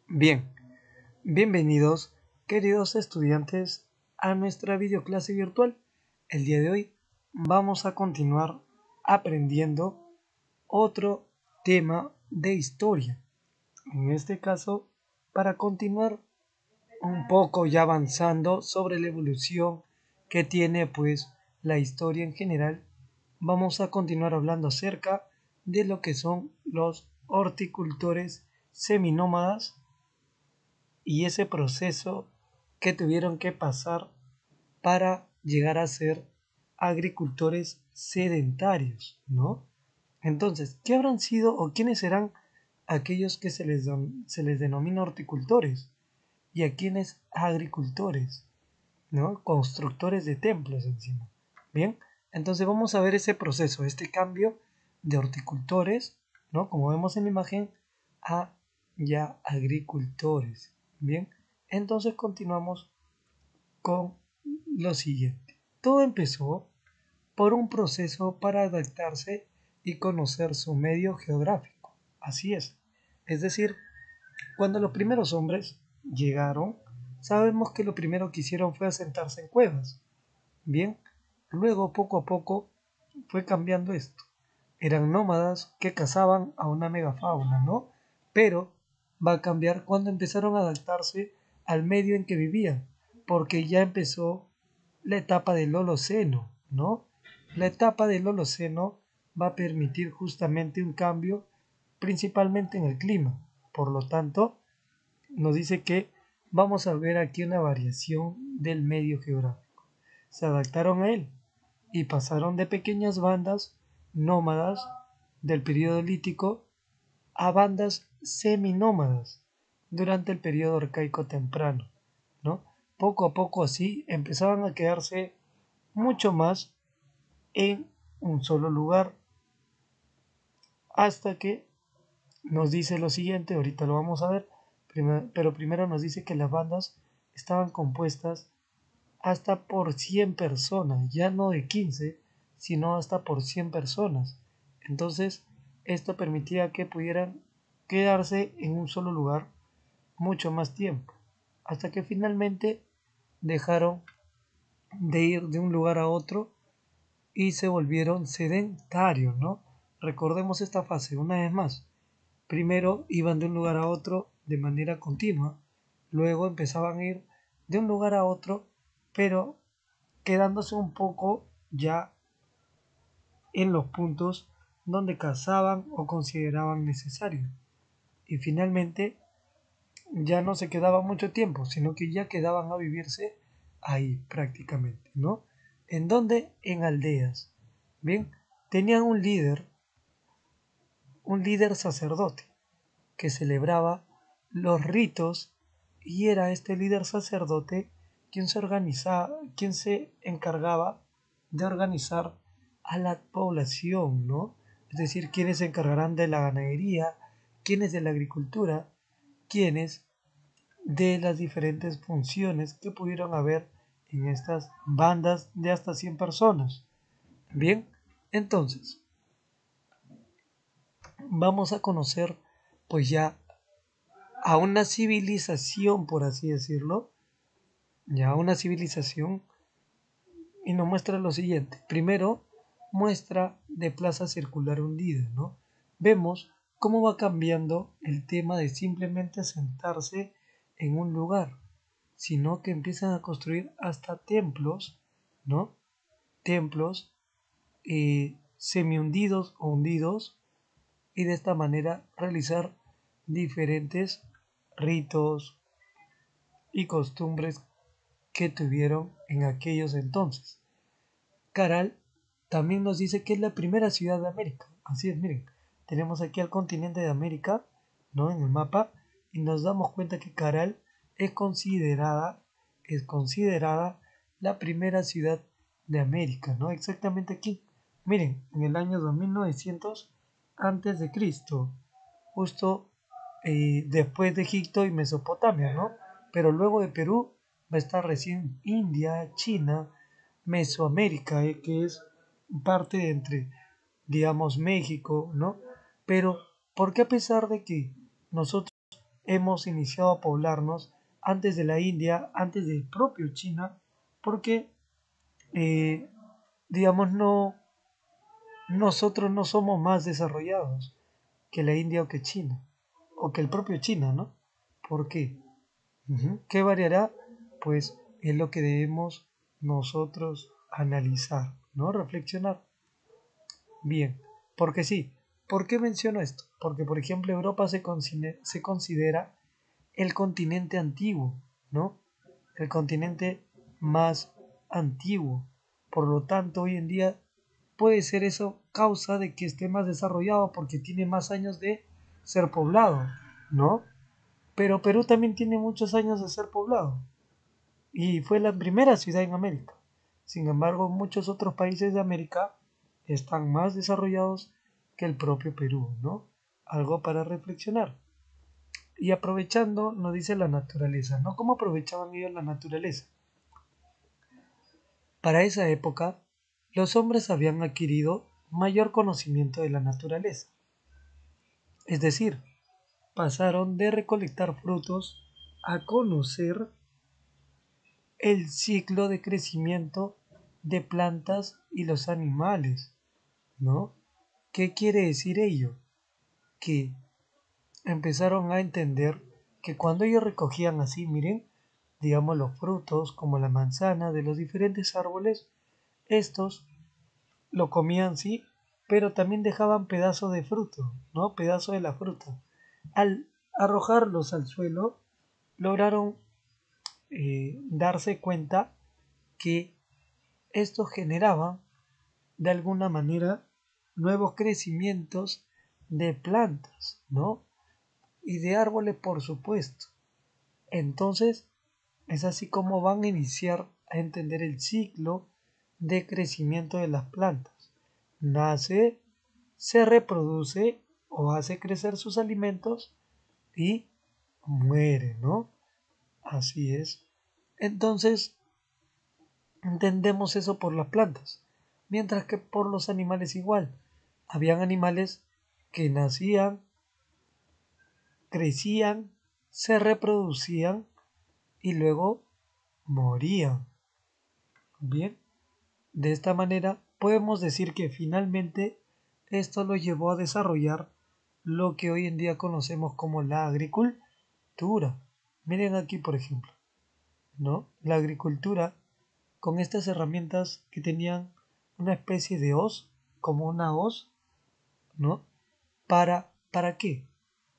Bien, bienvenidos, queridos estudiantes, a nuestra videoclase virtual. El día de hoy vamos a continuar aprendiendo otro tema de historia. En este caso, para continuar un poco ya avanzando sobre la evolución que tiene pues la historia en general, vamos a continuar hablando acerca de lo que son los horticultores seminómadas y ese proceso que tuvieron que pasar para llegar a ser agricultores sedentarios, ¿no? Entonces, ¿qué habrán sido o quiénes serán aquellos que se les denomina horticultores y a quienes agricultores, ¿no? Constructores de templos encima. Bien, entonces vamos a ver ese proceso, este cambio de horticultores, ¿no? Como vemos en la imagen, a ya agricultores. Bien, entonces continuamos con lo siguiente. Todo empezó por un proceso para adaptarse y conocer su medio geográfico. Así es. Es decir, cuando los primeros hombres llegaron, sabemos que lo primero que hicieron fue asentarse en cuevas. Bien, luego poco a poco fue cambiando esto. Eran nómadas que cazaban a una megafauna, ¿no? Pero va a cambiar cuando empezaron a adaptarse al medio en que vivían, porque ya empezó la etapa del Holoceno, ¿no? La etapa del Holoceno va a permitir justamente un cambio principalmente en el clima. Por lo tanto, nos dice que vamos a ver aquí una variación del medio geográfico. Se adaptaron a él y pasaron de pequeñas bandas nómadas del periodo lítico a bandas seminómadas durante el periodo arcaico temprano, ¿no? Poco a poco así empezaban a quedarse mucho más en un solo lugar hasta que nos dice lo siguiente, ahorita lo vamos a ver, pero primero nos dice que las bandas estaban compuestas hasta por 100 personas, ya no de 15, sino hasta por 100 personas. Entonces, esto permitía que pudieran quedarse en un solo lugar mucho más tiempo, hasta que finalmente dejaron de ir de un lugar a otro y se volvieron sedentarios, ¿no? Recordemos esta fase una vez más. Primero iban de un lugar a otro de manera continua, luego empezaban a ir de un lugar a otro, pero quedándose un poco ya en los puntos donde cazaban o consideraban necesario. Y finalmente ya no se quedaba mucho tiempo, sino que ya quedaban a vivirse ahí prácticamente, ¿no? ¿En dónde? En aldeas. Bien, tenían un líder sacerdote, que celebraba los ritos y era este líder sacerdote quien se encargaba de organizar a la población, ¿no? Es decir, quienes se encargarán de la ganadería, quienes de la agricultura, quienes de las diferentes funciones que pudieron haber en estas bandas de hasta 100 personas. Bien, entonces, vamos a conocer pues ya a una civilización, por así decirlo, ya a una civilización, y nos muestra lo siguiente. Primero, muestra de plaza circular hundida, ¿no? Vemos cómo va cambiando el tema de simplemente sentarse en un lugar, sino que empiezan a construir hasta templos, ¿no? Templos semi hundidos o hundidos, y de esta manera realizar diferentes ritos y costumbres que tuvieron en aquellos entonces. Caral también nos dice que es la primera ciudad de América. Así es, miren, tenemos aquí al continente de América, ¿no? En el mapa, y nos damos cuenta que Caral es considerada la primera ciudad de América, ¿no? Exactamente aquí. Miren, en el año 2900 antes de Cristo, justo después de Egipto y Mesopotamia, ¿no? Pero luego de Perú va a estar recién India, China, Mesoamérica, que es parte de entre, digamos, México, ¿no? Pero, ¿por qué a pesar de que nosotros hemos iniciado a poblarnos antes de la India, antes del propio China, porque, eh, digamos, nosotros no somos más desarrollados que la India o que China, o que el propio China, ¿no? ¿Por qué? ¿Qué variará? Pues es lo que debemos nosotros analizar, ¿no? Reflexionar. Bien, porque sí. ¿Por qué menciono esto? Porque, por ejemplo, Europa se considera el continente antiguo, ¿no? El continente más antiguo. Por lo tanto, hoy en día puede ser eso causa de que esté más desarrollado porque tiene más años de ser poblado, ¿no? Pero Perú también tiene muchos años de ser poblado y fue la primera ciudad en América. Sin embargo, muchos otros países de América están más desarrollados que el propio Perú, ¿no? Algo para reflexionar. Y aprovechando, nos dice la naturaleza, ¿no? ¿Cómo aprovechaban ellos la naturaleza? Para esa época, los hombres habían adquirido mayor conocimiento de la naturaleza. Es decir, pasaron de recolectar frutos a conocer el ciclo de crecimiento de plantas y los animales, ¿no? ¿Qué quiere decir ello? Que empezaron a entender que cuando ellos recogían así, miren, digamos los frutos como la manzana de los diferentes árboles, estos lo comían sí, pero también dejaban pedazo de fruto, ¿no? Pedazo de la fruta. Al arrojarlos al suelo, lograron darse cuenta que esto generaba de alguna manera nuevos crecimientos de plantas, ¿no? Y de árboles, por supuesto. Entonces, es así como van a iniciar a entender el ciclo de crecimiento de las plantas. Nace, se reproduce o hace crecer sus alimentos y muere, ¿no? Así es. Entonces, entendemos eso por las plantas, mientras que por los animales igual. Habían animales que nacían, crecían, se reproducían y luego morían. Bien, de esta manera podemos decir que finalmente esto lo llevó a desarrollar lo que hoy en día conocemos como la agricultura. Miren aquí, por ejemplo, ¿no? La agricultura con estas herramientas que tenían una especie de hoz, como una hoz, ¿no? ¿Para qué?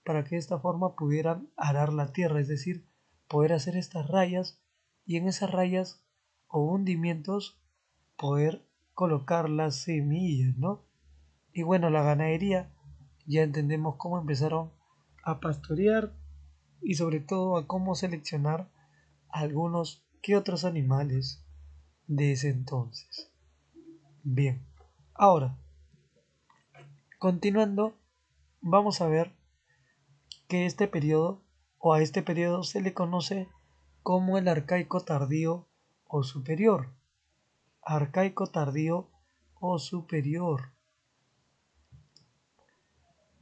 Para que de esta forma pudieran arar la tierra, es decir, poder hacer estas rayas y en esas rayas o hundimientos poder colocar las semillas, ¿no? Y bueno, la ganadería, ya entendemos cómo empezaron a pastorear y sobre todo a cómo seleccionar algunos que otros animales de ese entonces. Bien, ahora, continuando, vamos a ver que este periodo o a este periodo se le conoce como el arcaico tardío o superior. Arcaico tardío o superior.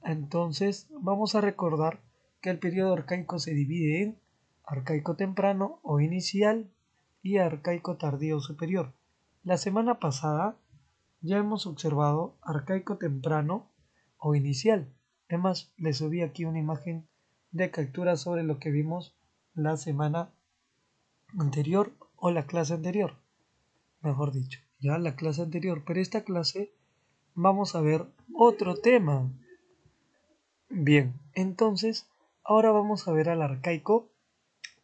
Entonces, vamos a recordar que el periodo arcaico se divide en arcaico temprano o inicial y arcaico tardío superior. La semana pasada ya hemos observado arcaico temprano o inicial. Además, les subí aquí una imagen de captura sobre lo que vimos la semana anterior o la clase anterior, mejor dicho, ya la clase anterior. Pero esta clase vamos a ver otro tema. Bien, entonces ahora vamos a ver al arcaico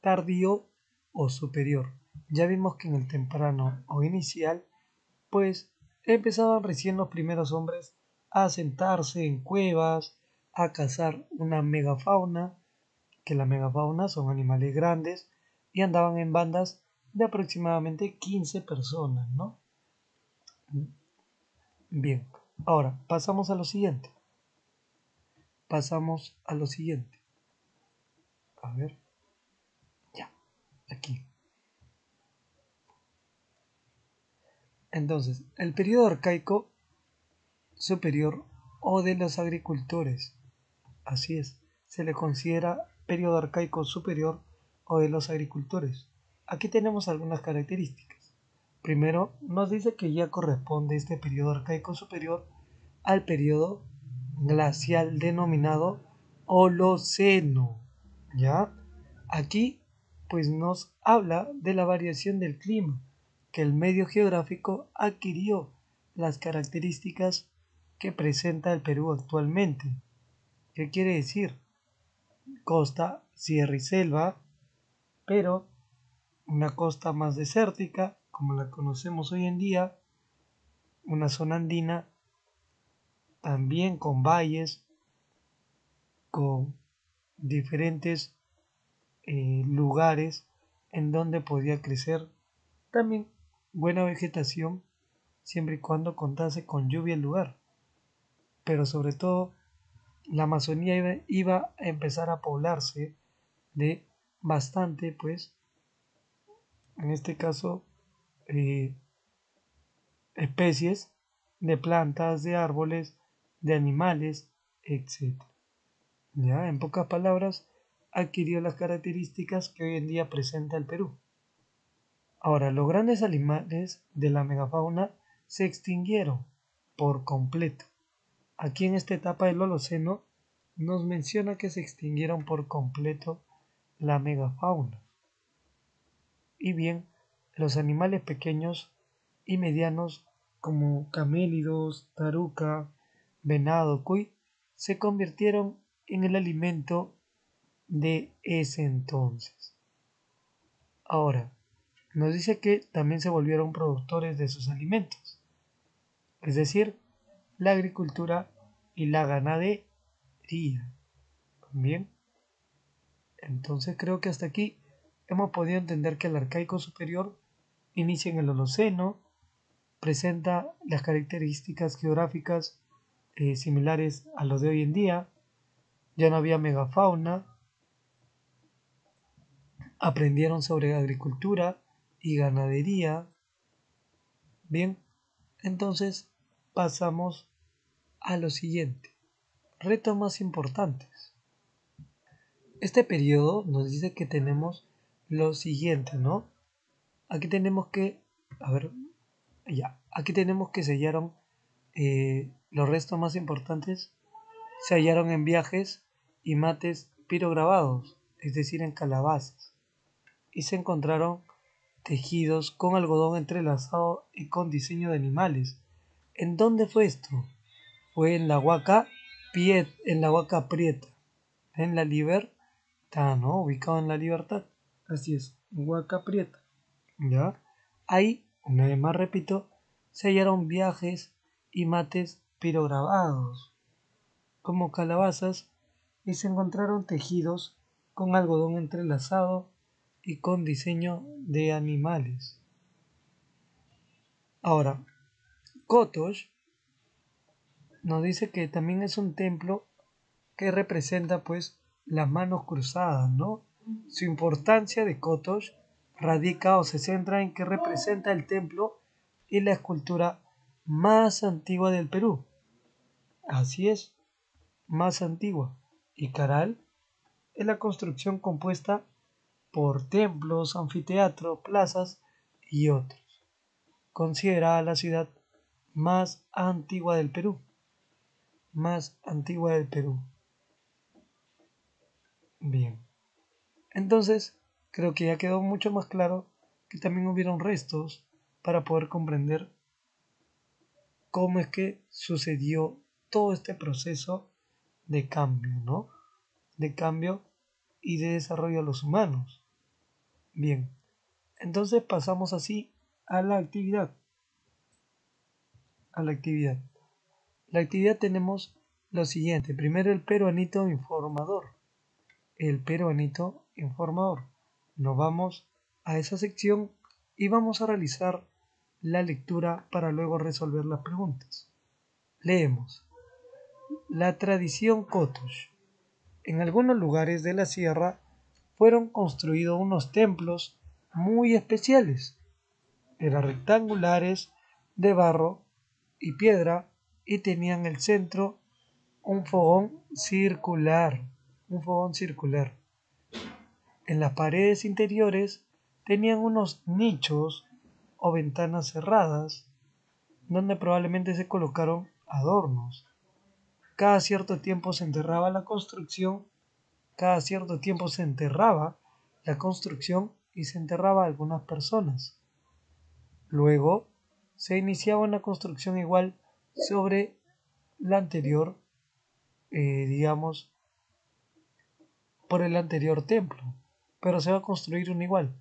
tardío o superior. Ya vimos que en el temprano o inicial, pues empezaban recién los primeros hombres a asentarse en cuevas, a cazar una megafauna, que la megafauna son animales grandes y andaban en bandas de aproximadamente 15 personas, ¿no? Bien, ahora pasamos a lo siguiente. Pasamos a lo siguiente. A ver, ya, aquí. Entonces, el periodo arcaico superior o de los agricultores, así es, se le considera periodo arcaico superior o de los agricultores. Aquí tenemos algunas características. Primero, nos dice que ya corresponde este periodo arcaico superior al periodo glacial denominado Holoceno. ¿Ya? Aquí pues nos habla de la variación del clima, que el medio geográfico adquirió las características que presenta el Perú actualmente. ¿Qué quiere decir? Costa, sierra y selva, pero una costa más desértica, como la conocemos hoy en día, una zona andina también con valles, con diferentes lugares en donde podía crecer también buena vegetación siempre y cuando contase con lluvia el lugar. Pero sobre todo la Amazonía iba a empezar a poblarse de bastante, pues, en este caso, eh, especies de plantas, de árboles, de animales, etc. Ya, en pocas palabras, adquirió las características que hoy en día presenta el Perú. Ahora, los grandes animales de la megafauna se extinguieron por completo. Aquí en esta etapa del Holoceno nos menciona que se extinguieron por completo la megafauna. Y bien, los animales pequeños y medianos como camélidos, taruca, venado, cuy, se convirtieron en el alimento de ese entonces. Ahora, nos dice que también se volvieron productores de sus alimentos, es decir, la agricultura y la ganadería. Bien, entonces creo que hasta aquí hemos podido entender que el arcaico superior inicia en el Holoceno, presenta las características geográficas similares a los de hoy en día, ya no había megafauna, aprendieron sobre agricultura y ganadería. Bien, entonces pasamos a lo siguiente, retos más importantes. Este periodo nos dice que tenemos lo siguiente, ¿no? Aquí tenemos que, a ver, ya, aquí tenemos que sellaron los restos más importantes, se hallaron en viajes y mates pirograbados, es decir, en calabazas, y se encontraron tejidos con algodón entrelazado y con diseño de animales. ¿En dónde fue esto? Fue en la Huaca Prieta, en la Libertad, ¿no? Ubicado en la Libertad. Así es, Huaca Prieta. ¿Ya? Ahí, una vez más repito, se hallaron viajes y mates pirograbados, como calabazas, y se encontraron tejidos con algodón entrelazado y con diseño de animales. Ahora, Kotosh nos dice que también es un templo que representa pues las manos cruzadas, ¿no? Su importancia de Kotosh radica o se centra en que representa el templo y la escultura más antigua del Perú. Así es, más antigua. Y Caral es la construcción compuesta por templos, anfiteatros, plazas y otros. Considerada la ciudad más antigua del Perú. Más antigua del Perú. Bien. Entonces, creo que ya quedó mucho más claro que también hubieron restos para poder comprender cómo es que sucedió todo este proceso de cambio, ¿no? De cambio y de desarrollo a los humanos. Bien, entonces pasamos así a la actividad. A la actividad. La actividad tenemos lo siguiente. Primero el peruanito informador. El peruanito informador. Nos vamos a esa sección y vamos a realizar la lectura para luego resolver las preguntas. Leemos. La tradición Kotosh. En algunos lugares de la sierra fueron construidos unos templos muy especiales. Eran rectangulares de barro y piedra y tenían el centro un fogón circular. Un fogón circular. En las paredes interiores tenían unos nichos o ventanas cerradas donde probablemente se colocaron adornos. Cada cierto tiempo se enterraba la construcción, cada cierto tiempo se enterraba la construcción y se enterraba a algunas personas. Luego se iniciaba una construcción igual sobre la anterior, digamos, por el anterior templo, pero se va a construir un igual.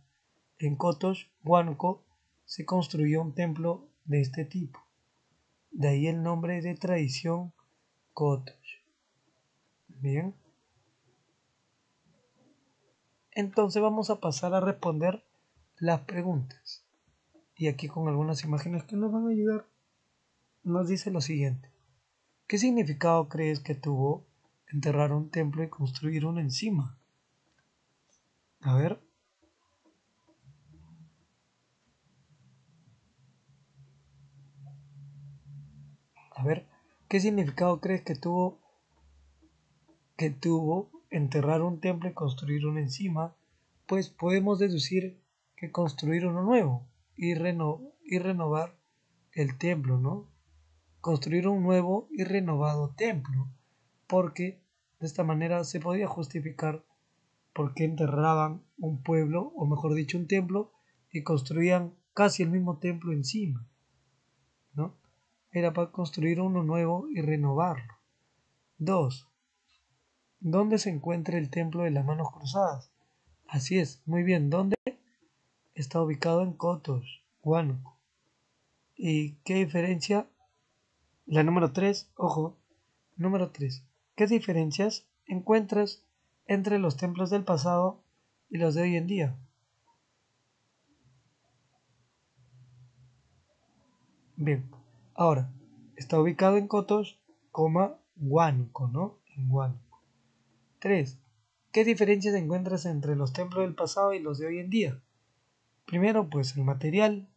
En Kotosh, Huánuco, se construyó un templo de este tipo. De ahí el nombre de tradición Kotosh. Bien. Entonces vamos a pasar a responder las preguntas. Y aquí con algunas imágenes que nos van a ayudar, nos dice lo siguiente. ¿Qué significado crees que tuvo enterrar un templo y construir uno encima? A ver. A ver, ¿qué significado crees que tuvo enterrar un templo y construir uno encima? Pues podemos deducir que construir uno nuevo y renovar el templo, ¿no? Construir un nuevo y renovado templo, porque de esta manera se podía justificar por qué enterraban un pueblo, o mejor dicho, un templo, y construían casi el mismo templo encima, ¿no? Era para construir uno nuevo y renovarlo. 2. ¿Dónde se encuentra el templo de las manos cruzadas? Así es, muy bien. ¿Dónde? Está ubicado en Kotosh, Huánuco. ¿Y qué diferencia? La número 3, ojo, número 3. ¿Qué diferencias encuentras entre los templos del pasado y los de hoy en día? Bien, ahora, está ubicado en Kotosh, Huánuco, ¿no? En Huánuco. 3. ¿Qué diferencias encuentras entre los templos del pasado y los de hoy en día? Primero, pues el material.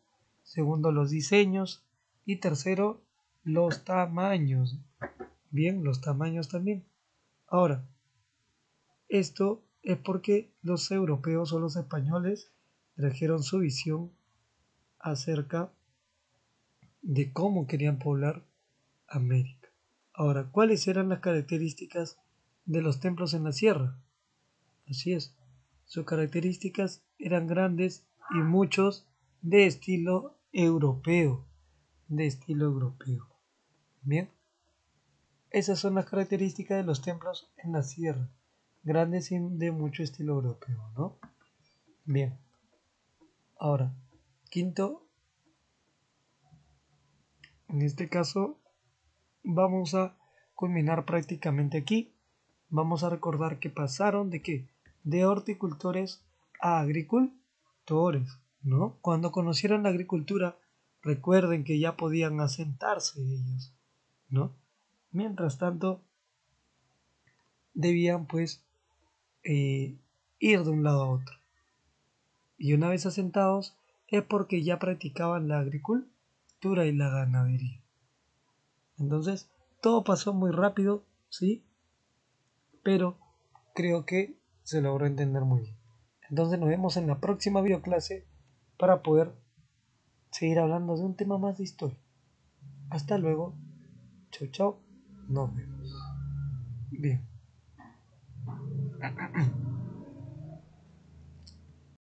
Segundo, los diseños. Y tercero, los tamaños. Bien, los tamaños también. Ahora, esto es porque los europeos o los españoles trajeron su visión acerca de cómo querían poblar América. Ahora, ¿cuáles eran las características de los templos en la sierra? Así es, sus características eran grandes y muchos de estilo europeo. De estilo europeo. Bien, esas son las características de los templos en la sierra. Grandes y de mucho estilo europeo, ¿no? Bien, ahora, quinto, en este caso vamos a culminar prácticamente aquí. Vamos a recordar que pasaron de qué? De horticultores a agricultores, ¿no? Cuando conocieron la agricultura, recuerden que ya podían asentarse ellos, ¿no? Mientras tanto, debían pues ir de un lado a otro. Y una vez asentados es porque ya practicaban la agricultura y la ganadería. Entonces, todo pasó muy rápido, ¿sí? Pero creo que se logró entender muy bien. Entonces nos vemos en la próxima videoclase para poder seguir hablando de un tema más de historia. Hasta luego. Chau, chau. Nos vemos. Bien.